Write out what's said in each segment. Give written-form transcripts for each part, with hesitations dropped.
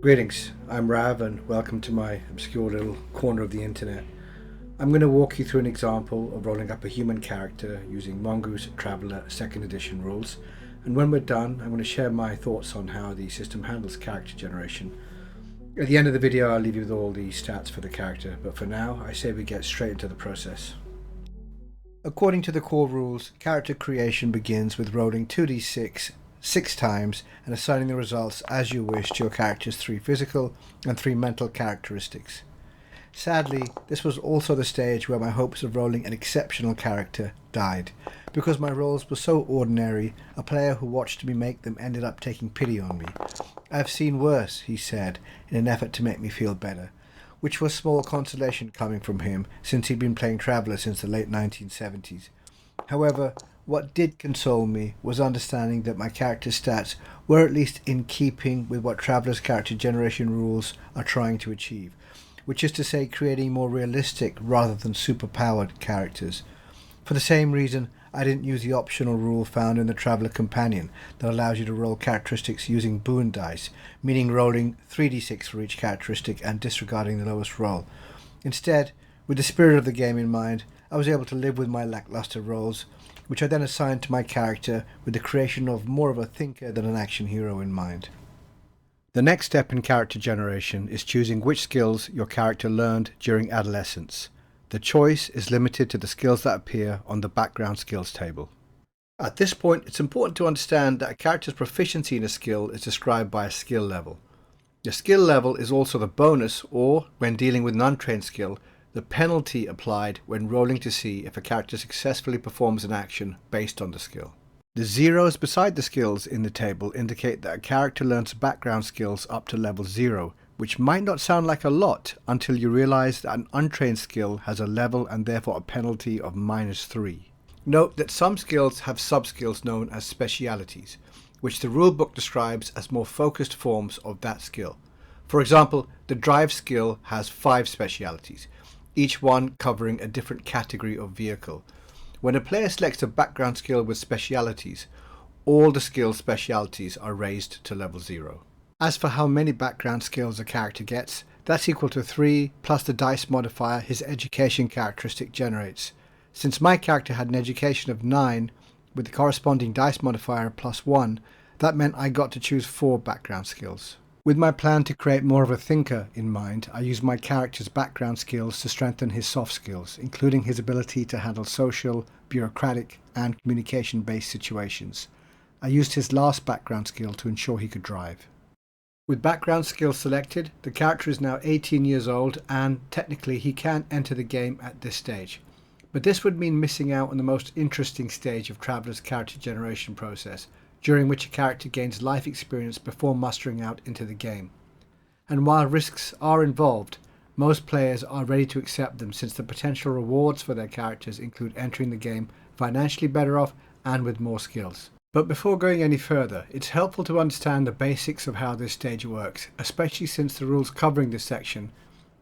Greetings, I'm Rav and welcome to my obscure little corner of the internet. I'm going to walk you through an example of rolling up a human character using Mongoose Traveller 2nd edition rules, and when we're done I'm going to share my thoughts on how the system handles character generation. At the end of the video I'll leave you with all the stats for the character, but for now I say we get straight into the process. According to the core rules, character creation begins with rolling 2d6 6 times and assigning the results as you wish to your character's 3 physical and 3 mental characteristics. Sadly, this was also the stage where my hopes of rolling an exceptional character died, because my rolls were so ordinary, a player who watched me make them ended up taking pity on me. "I've seen worse," he said, in an effort to make me feel better, which was small consolation coming from him since he'd been playing Traveller since the late 1970s. However, what did console me was understanding that my character's stats were at least in keeping with what Traveller's character generation rules are trying to achieve, which is to say creating more realistic rather than superpowered characters. For the same reason, I didn't use the optional rule found in the Traveller Companion that allows you to roll characteristics using boon dice, meaning rolling 3d6 for each characteristic and disregarding the lowest roll. Instead, with the spirit of the game in mind, I was able to live with my lackluster rolls, which I then assigned to my character with the creation of more of a thinker than an action hero in mind. The next step in character generation is choosing which skills your character learned during adolescence. The choice is limited to the skills that appear on the background skills table. At this point, it's important to understand that a character's proficiency in a skill is described by a skill level. The skill level is also the bonus, or, when dealing with an untrained skill, the penalty applied when rolling to see if a character successfully performs an action based on the skill. The zeros beside the skills in the table indicate that a character learns background skills up to level 0, which might not sound like a lot until you realize that an untrained skill has a level and therefore a penalty of -3. Note that some skills have sub-skills known as specialities, which the rulebook describes as more focused forms of that skill. For example, the drive skill has 5 specialities, each one covering a different category of vehicle. When a player selects a background skill with specialities, all the skill specialities are raised to level 0. As for how many background skills a character gets, that's equal to 3 plus the dice modifier his education characteristic generates. Since my character had an education of 9, with the corresponding dice modifier +1, that meant I got to choose 4 background skills. With my plan to create more of a thinker in mind, I used my character's background skills to strengthen his soft skills, including his ability to handle social, bureaucratic, and communication-based situations. I used his last background skill to ensure he could drive. With background skills selected, the character is now 18 years old and, technically, he can enter the game at this stage. But this would mean missing out on the most interesting stage of Traveller's character generation process, during which a character gains life experience before mustering out into the game. And while risks are involved, most players are ready to accept them since the potential rewards for their characters include entering the game financially better off and with more skills. But before going any further, it's helpful to understand the basics of how this stage works, especially since the rules covering this section,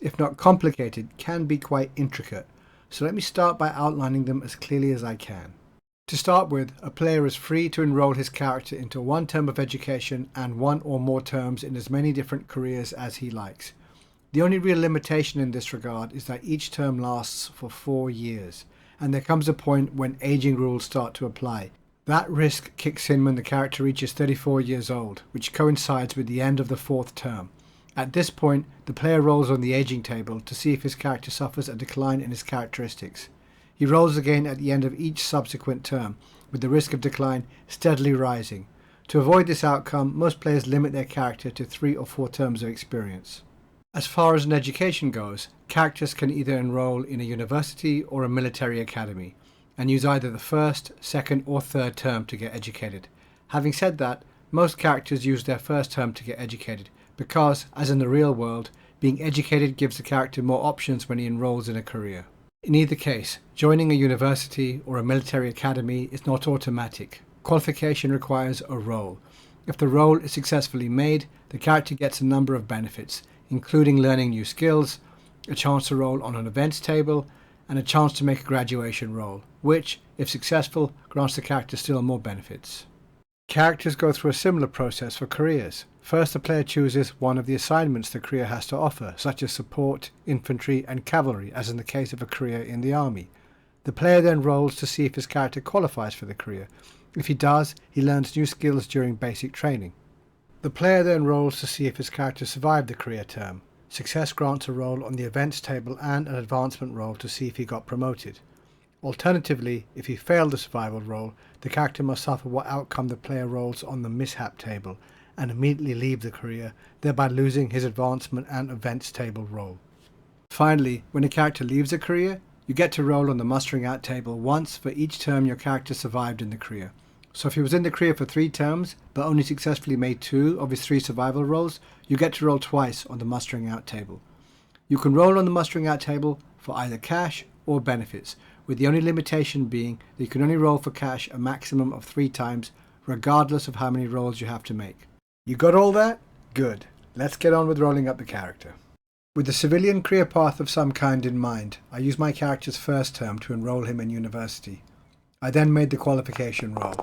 if not complicated, can be quite intricate. So let me start by outlining them as clearly as I can. To start with, a player is free to enroll his character into 1 term of education and 1 or more terms in as many different careers as he likes. The only real limitation in this regard is that each term lasts for 4 years, and there comes a point when aging rules start to apply. That risk kicks in when the character reaches 34 years old, which coincides with the end of the 4th term. At this point, the player rolls on the aging table to see if his character suffers a decline in his characteristics. He rolls again at the end of each subsequent term, with the risk of decline steadily rising. To avoid this outcome, most players limit their character to 3 or 4 terms of experience. As far as an education goes, characters can either enroll in a university or a military academy, and use either the 1st, 2nd or 3rd term to get educated. Having said that, most characters use their 1st term to get educated, because, as in the real world, being educated gives the character more options when he enrolls in a career. In either case, joining a university or a military academy is not automatic. Qualification requires a roll. If the roll is successfully made, the character gets a number of benefits, including learning new skills, a chance to roll on an events table, and a chance to make a graduation roll, which, if successful, grants the character still more benefits. Characters go through a similar process for careers. First, the player chooses one of the assignments the career has to offer, such as support, infantry, and cavalry, as in the case of a career in the army. The player then rolls to see if his character qualifies for the career. If he does, he learns new skills during basic training. The player then rolls to see if his character survived the career term. Success grants a roll on the events table and an advancement roll to see if he got promoted. Alternatively, if he failed the survival roll, the character must suffer what outcome the player rolls on the mishap table and immediately leave the career, thereby losing his advancement and events table roll. Finally, when a character leaves a career, you get to roll on the mustering out table once for each term your character survived in the career. So if he was in the career for 3 terms, but only successfully made 2 of his 3 survival rolls, you get to roll twice on the mustering out table. You can roll on the mustering out table for either cash or benefits, with the only limitation being that you can only roll for cash a maximum of 3 times, regardless of how many rolls you have to make. You got all that? Good. Let's get on with rolling up the character. With the civilian career path of some kind in mind, I used my character's first term to enroll him in university. I then made the qualification roll.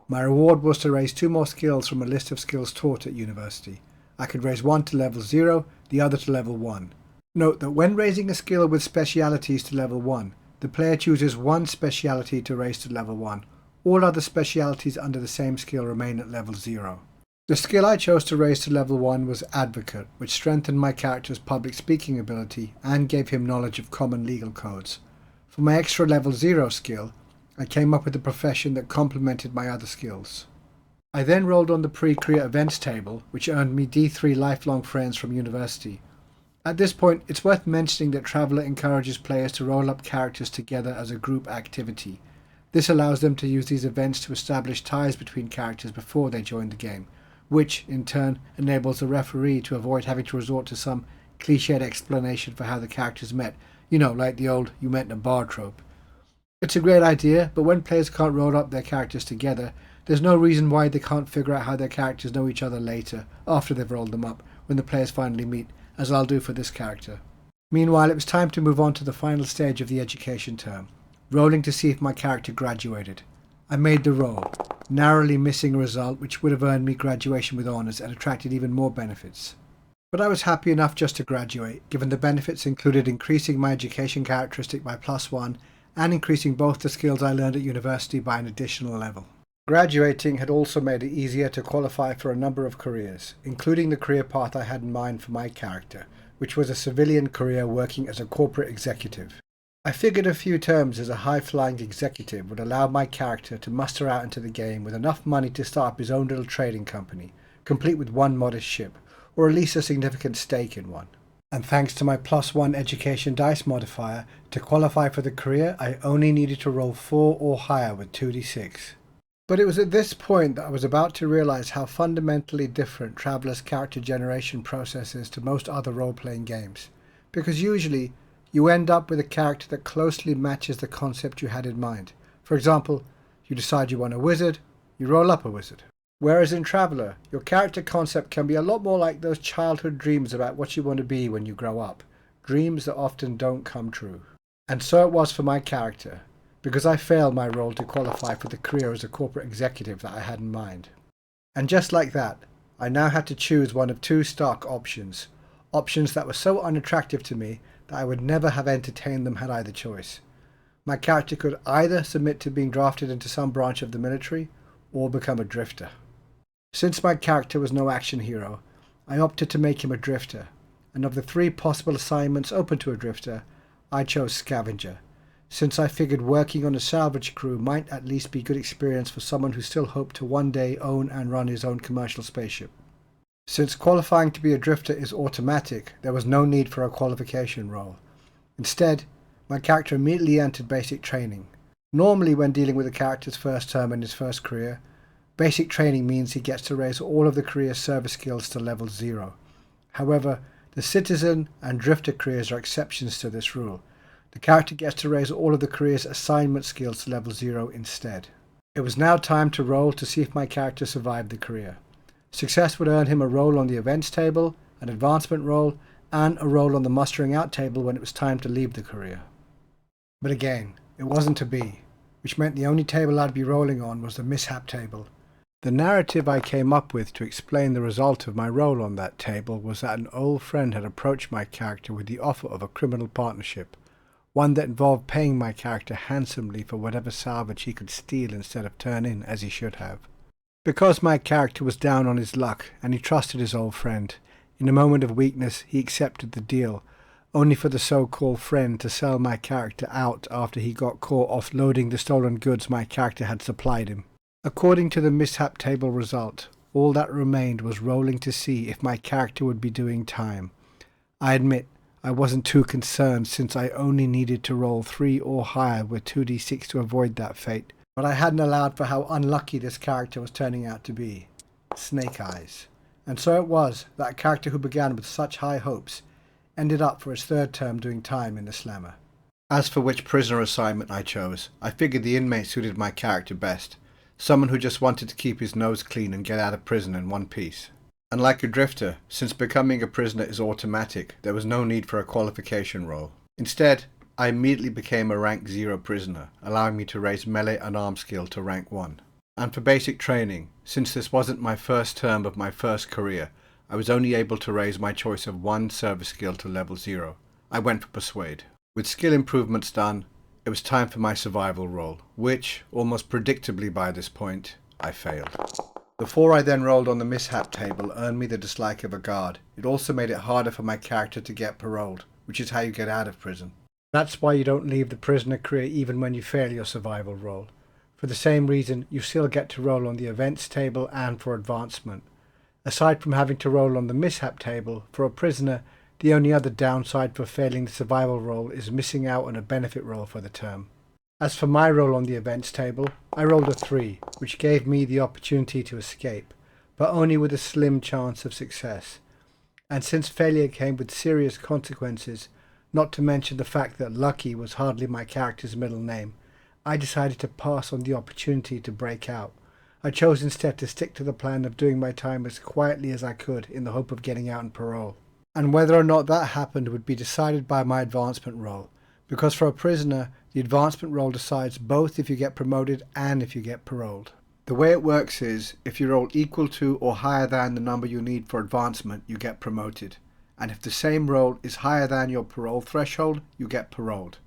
My reward was to raise 2 more skills from a list of skills taught at university. I could raise one to level 0, the other to level 1. Note that when raising a skill with specialities to level 1, the player chooses one speciality to raise to level 1. All other specialities under the same skill remain at level 0. The skill I chose to raise to level 1 was Advocate, which strengthened my character's public speaking ability and gave him knowledge of common legal codes. For my extra level 0 skill, I came up with a profession that complemented my other skills. I then rolled on the pre-career events table, which earned me D3 lifelong friends from university. At this point, it's worth mentioning that Traveller encourages players to roll up characters together as a group activity. This allows them to use these events to establish ties between characters before they join the game, which, in turn, enables the referee to avoid having to resort to some cliched explanation for how the characters met, like the old "you met in a bar" trope. It's a great idea, but when players can't roll up their characters together, there's no reason why they can't figure out how their characters know each other later, after they've rolled them up, when the players finally meet, as I'll do for this character. Meanwhile, it was time to move on to the final stage of the education term, rolling to see if my character graduated. I made the roll, narrowly missing a result which would have earned me graduation with honours and attracted even more benefits. But I was happy enough just to graduate, given the benefits included increasing my education characteristic by +1 and increasing both the skills I learned at university by an additional level. Graduating had also made it easier to qualify for a number of careers, including the career path I had in mind for my character, which was a civilian career working as a corporate executive. I figured a few terms as a high-flying executive would allow my character to muster out into the game with enough money to start up his own little trading company, complete with one modest ship, or at least a significant stake in one. And thanks to my +1 education dice modifier, to qualify for the career I only needed to roll 4 or higher with 2d6. But it was at this point that I was about to realize how fundamentally different Traveller's character generation process is to most other role-playing games, because usually you end up with a character that closely matches the concept you had in mind. For example, you decide you want a wizard, you roll up a wizard. Whereas in Traveller, your character concept can be a lot more like those childhood dreams about what you want to be when you grow up, dreams that often don't come true. And so it was for my character, because I failed my role to qualify for the career as a corporate executive that I had in mind. And just like that, I now had to choose one of 2 stark options that were so unattractive to me that I would never have entertained them had I the choice. My character could either submit to being drafted into some branch of the military, or become a drifter. Since my character was no action hero, I opted to make him a drifter, and of the 3 possible assignments open to a drifter, I chose scavenger, since I figured working on a salvage crew might at least be good experience for someone who still hoped to one day own and run his own commercial spaceship. Since qualifying to be a drifter is automatic, there was no need for a qualification roll. Instead, my character immediately entered basic training. Normally, when dealing with a character's first term in his first career, basic training means he gets to raise all of the career's service skills to level 0. However, the citizen and drifter careers are exceptions to this rule. The character gets to raise all of the career's assignment skills to level 0 instead. It was now time to roll to see if my character survived the career. Success would earn him a roll on the events table, an advancement roll, and a roll on the mustering out table when it was time to leave the career. But again, it wasn't to be, which meant the only table I'd be rolling on was the mishap table. The narrative I came up with to explain the result of my roll on that table was that an old friend had approached my character with the offer of a criminal partnership, one that involved paying my character handsomely for whatever salvage he could steal instead of turn in as he should have. Because my character was down on his luck and he trusted his old friend, in a moment of weakness he accepted the deal, only for the so-called friend to sell my character out after he got caught offloading the stolen goods my character had supplied him. According to the mishap table result, all that remained was rolling to see if my character would be doing time. I admit I wasn't too concerned since I only needed to roll 3 or higher with 2d6 to avoid that fate, but I hadn't allowed for how unlucky this character was turning out to be. Snake Eyes. And so it was that a character who began with such high hopes ended up for his third term doing time in the slammer. As for which prisoner assignment I chose, I figured the inmate suited my character best. Someone who just wanted to keep his nose clean and get out of prison in one piece. Unlike a drifter, since becoming a prisoner is automatic, there was no need for a qualification roll. Instead, I immediately became a rank 0 prisoner, allowing me to raise melee and arm skill to rank 1. And for basic training, since this wasn't my first term of my first career, I was only able to raise my choice of 1 service skill to level 0. I went for Persuade. With skill improvements done, it was time for my survival roll, which, almost predictably by this point, I failed. The 4 I then rolled on the mishap table earned me the dislike of a guard. It also made it harder for my character to get paroled, which is how you get out of prison. That's why you don't leave the prisoner career even when you fail your survival roll. For the same reason, you still get to roll on the events table and for advancement. Aside from having to roll on the mishap table, for a prisoner, the only other downside for failing the survival roll is missing out on a benefit roll for the term. As for my roll on the events table, I rolled a 3, which gave me the opportunity to escape, but only with a slim chance of success. And since failure came with serious consequences, not to mention the fact that Lucky was hardly my character's middle name, I decided to pass on the opportunity to break out. I chose instead to stick to the plan of doing my time as quietly as I could in the hope of getting out on parole. And whether or not that happened would be decided by my advancement roll, because for a prisoner, the advancement roll decides both if you get promoted and if you get paroled. The way it works is, if you roll equal to or higher than the number you need for advancement, you get promoted. And if the same roll is higher than your parole threshold, you get paroled.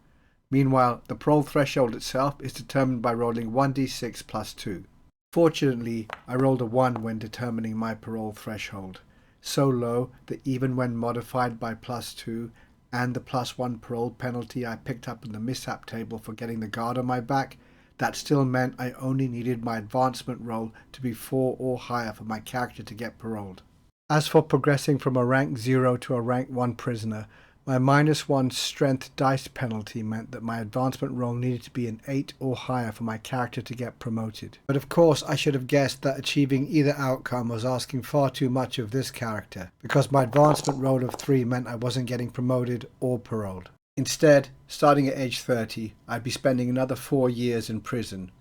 Meanwhile, the parole threshold itself is determined by rolling 1d6 plus 2. Fortunately, I rolled a 1 when determining my parole threshold, so low that even when modified by plus 2 and the plus 1 parole penalty I picked up in the mishap table for getting the guard on my back, that still meant I only needed my advancement roll to be 4 or higher for my character to get paroled. As for progressing from a rank 0 to a rank 1 prisoner, my -1 strength dice penalty meant that my advancement roll needed to be an 8 or higher for my character to get promoted. But of course I should have guessed that achieving either outcome was asking far too much of this character, because my advancement roll of 3 meant I wasn't getting promoted or paroled. Instead, starting at age 30, I'd be spending another 4 years in prison,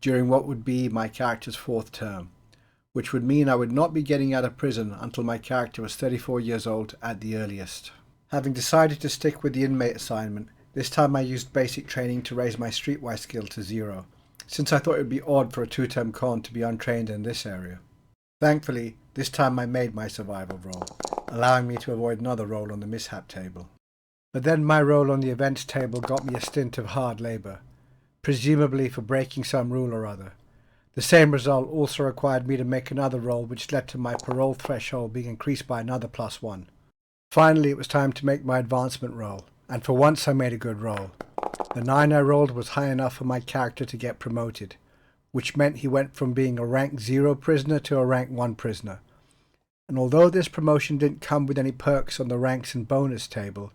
during what would be my character's 4th term, which would mean I would not be getting out of prison until my character was 34 years old at the earliest. Having decided to stick with the inmate assignment, this time I used basic training to raise my streetwise skill to 0, since I thought it would be odd for a 2-term con to be untrained in this area. Thankfully, this time I made my survival roll, allowing me to avoid another roll on the mishap table. But then my roll on the events table got me a stint of hard labour, presumably for breaking some rule or other. The same result also required me to make another roll, which led to my parole threshold being increased by another +1. Finally, it was time to make my advancement roll, and for once I made a good roll. The 9 I rolled was high enough for my character to get promoted, which meant he went from being a rank 0 prisoner to a rank 1 prisoner. And although this promotion didn't come with any perks on the ranks and bonus table,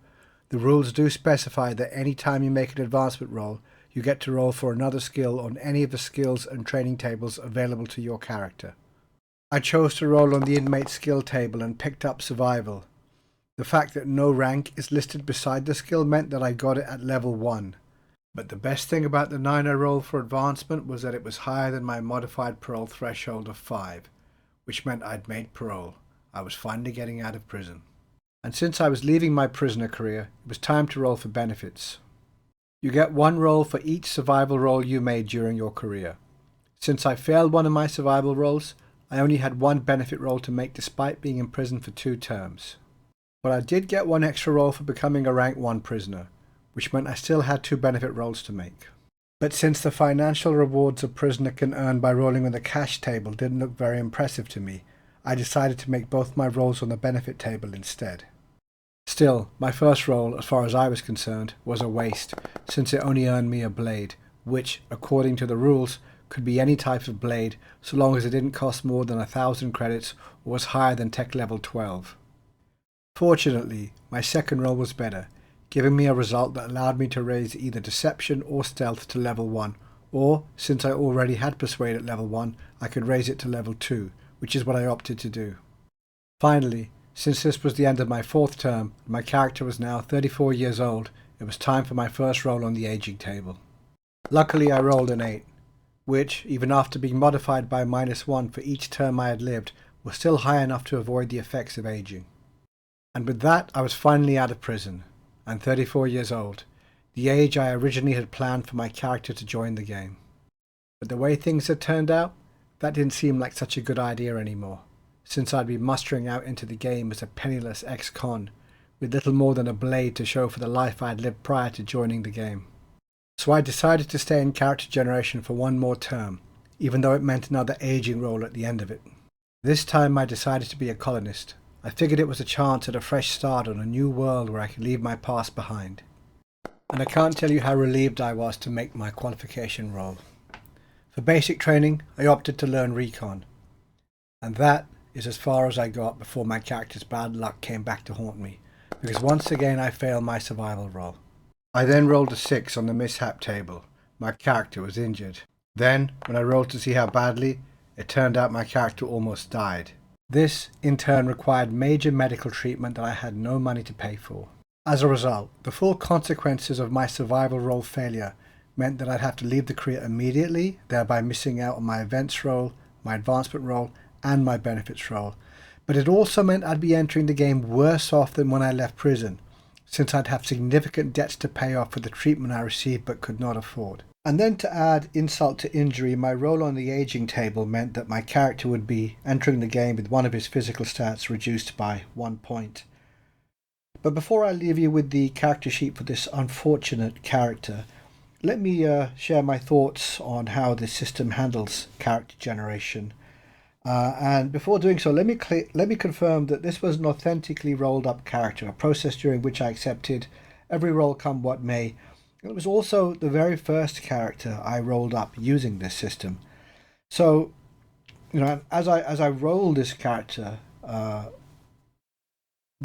the rules do specify that any time you make an advancement roll, you get to roll for another skill on any of the skills and training tables available to your character. I chose to roll on the inmate skill table and picked up survival. The fact that no rank is listed beside the skill meant that I got it at level 1. But the best thing about the 9 I rolled for advancement was that it was higher than my modified parole threshold of 5, which meant I'd made parole. I was finally getting out of prison. And since I was leaving my prisoner career, it was time to roll for benefits. You get one roll for each survival roll you made during your career. Since I failed one of my survival rolls, I only had one benefit roll to make despite being in prison for 2 terms. But I did get one extra roll for becoming a rank 1 prisoner, which meant I still had 2 benefit rolls to make. But since the financial rewards a prisoner can earn by rolling on the cash table didn't look very impressive to me, I decided to make both my rolls on the benefit table instead. Still, my first roll, as far as I was concerned, was a waste, since it only earned me a blade, which, according to the rules, could be any type of blade so long as it didn't cost more than 1,000 credits or was higher than tech level 12. Fortunately, my second roll was better, giving me a result that allowed me to raise either deception or stealth to level 1, or, since I already had persuade at level 1, I could raise it to level 2, which is what I opted to do. Finally, since this was the end of my 4th term, and my character was now 34 years old, it was time for my first roll on the aging table. Luckily I rolled an 8, which, even after being modified by -1 for each term I had lived, was still high enough to avoid the effects of aging. And with that I was finally out of prison, and 34 years old, the age I originally had planned for my character to join the game. But the way things had turned out, that didn't seem like such a good idea anymore, since I'd be mustering out into the game as a penniless ex-con, with little more than a blade to show for the life I had lived prior to joining the game. So I decided to stay in character generation for one more term, even though it meant another aging roll at the end of it. This time I decided to be a colonist. I figured it was a chance at a fresh start on a new world where I could leave my past behind. And I can't tell you how relieved I was to make my qualification roll. For basic training, I opted to learn recon. And that is as far as I got before my character's bad luck came back to haunt me, because once again I failed my survival roll. I then rolled a 6 on the mishap table. My character was injured. Then, when I rolled to see how badly, it turned out my character almost died. This, in turn, required major medical treatment that I had no money to pay for. As a result, the full consequences of my survival roll failure meant that I'd have to leave the career immediately, thereby missing out on my events roll, my advancement roll, and my benefits roll. But it also meant I'd be entering the game worse off than when I left prison, since I'd have significant debts to pay off for the treatment I received but could not afford. And then to add insult to injury, my roll on the aging table meant that my character would be entering the game with one of his physical stats reduced by 1 point. But before I leave you with the character sheet for this unfortunate character, let me share my thoughts on how this system handles character generation. And before doing so, let me confirm that this was an authentically rolled up character, a process during which I accepted every roll come what may. It was also the very first character I rolled up using this system. So, as I rolled this character, the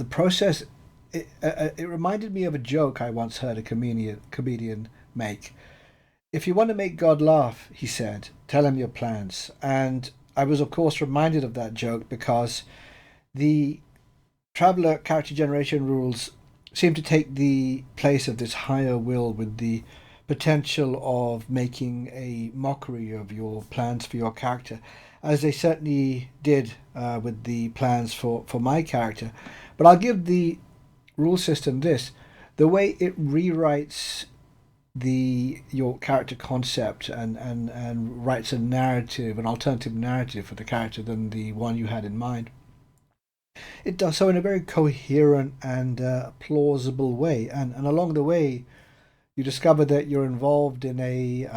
process it reminded me of a joke I once heard a comedian make. If you want to make God laugh, he said, tell him your plans. And I was, of course, reminded of that joke because the Traveller character generation rules seem to take the place of this higher will with the potential of making a mockery of your plans for your character, as they certainly did with the plans for my character. But I'll give the rule system this. The way it rewrites your character concept and writes a narrative, an alternative narrative for the character than the one you had in mind. It does so in a very coherent and plausible way, and along the way you discover that you're involved in a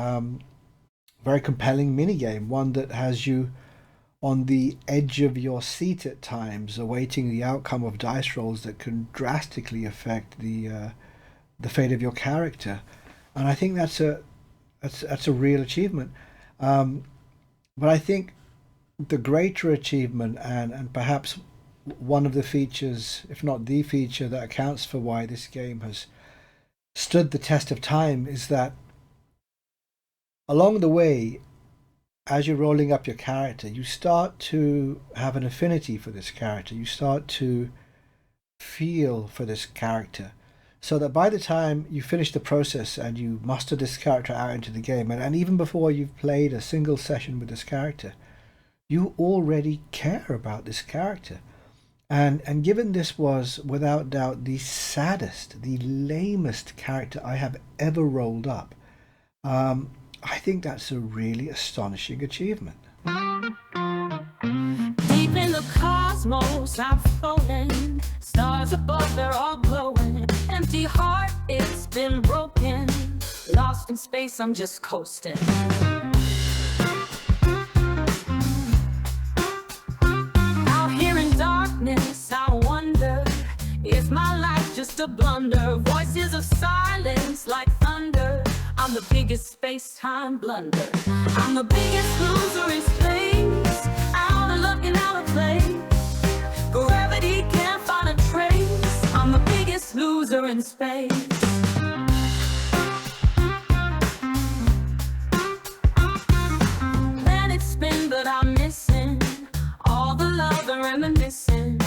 very compelling minigame, one that has you on the edge of your seat at times, awaiting the outcome of dice rolls that can drastically affect the fate of your character. And I think that's a real achievement. But I think the greater achievement and perhaps one of the features, if not the feature, that accounts for why this game has stood the test of time is that along the way, as you're rolling up your character, you start to have an affinity for this character. You start to feel for this character. So that by the time you finish the process and you muster this character out into the game, and even before you've played a single session with this character, you already care about this character. And given this was without doubt the saddest, the lamest character I have ever rolled up, I think that's a really astonishing achievement. Deep in the cosmos, I'm floating. Stars above, they're all glowing. Empty heart, it's been broken. Lost in space, I'm just coasting. Out here in darkness, I wonder, is my life just a blunder? Voices of silence like thunder. I'm the biggest space-time blunder. I'm the biggest loser in space. Out of luck and out of place. Gravity can't find a trace. I'm the biggest loser in space. Planets spin, but I'm missing all the love and reminiscing.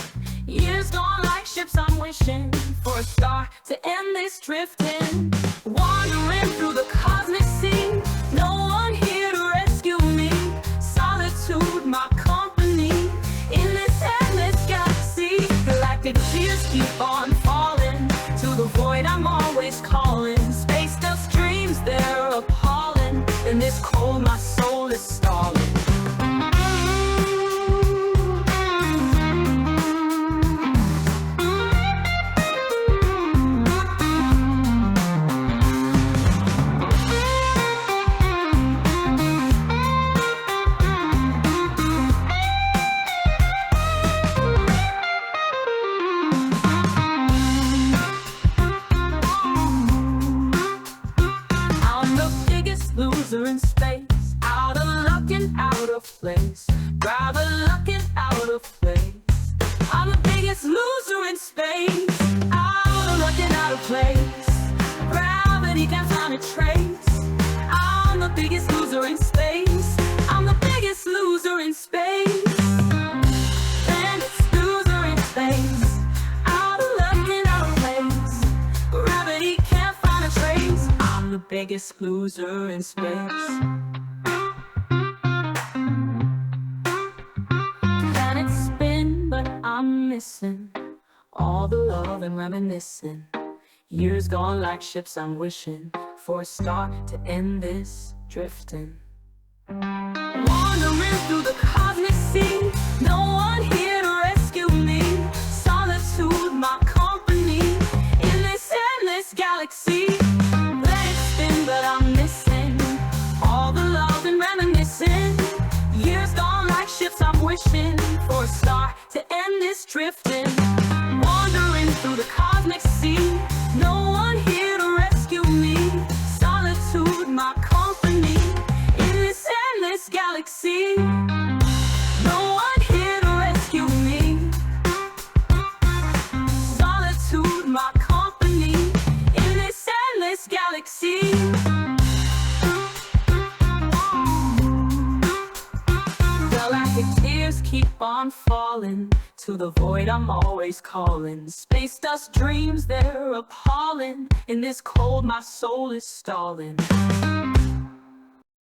Years gone like ships, I'm wishing for a star to end this drifting. Wandering through the cosmic sea, no one here to rescue me. Solitude, my company, in this endless galaxy. Galactic tears keep on falling, to the void I'm always calling. Space dust dreams, they're appalling. In this cold, my soul is stalling. Loser in space, out of luck and out of place. Rather luck and out of place. I'm the biggest loser in space, out of luck and out of place. Gravity can't find a trace. I'm the biggest loser in space. I'm the biggest loser in space. Biggest loser in space, out of luck and out of place. Gravity can't find a trace. I'm the biggest loser in space. Planets spin, but I'm missing all the love and reminiscing. Years gone like ships, I'm wishing for a star to end this drifting. Wandering through the cosmic sea, no one here to rescue me. Solitude, my company, in this endless galaxy. But I'm missing all the love and reminiscing. Years gone like ships, I'm wishing for a star to end this drifting. Wandering through the cosmic sea, no one here to rescue me. Solitude, my company, in this endless galaxy. No one here to rescue me. Solitude, my company, in this endless galaxy. Galactic tears keep on falling, to the void I'm always calling. Space dust dreams, they're appalling. In this cold, my soul is stalling.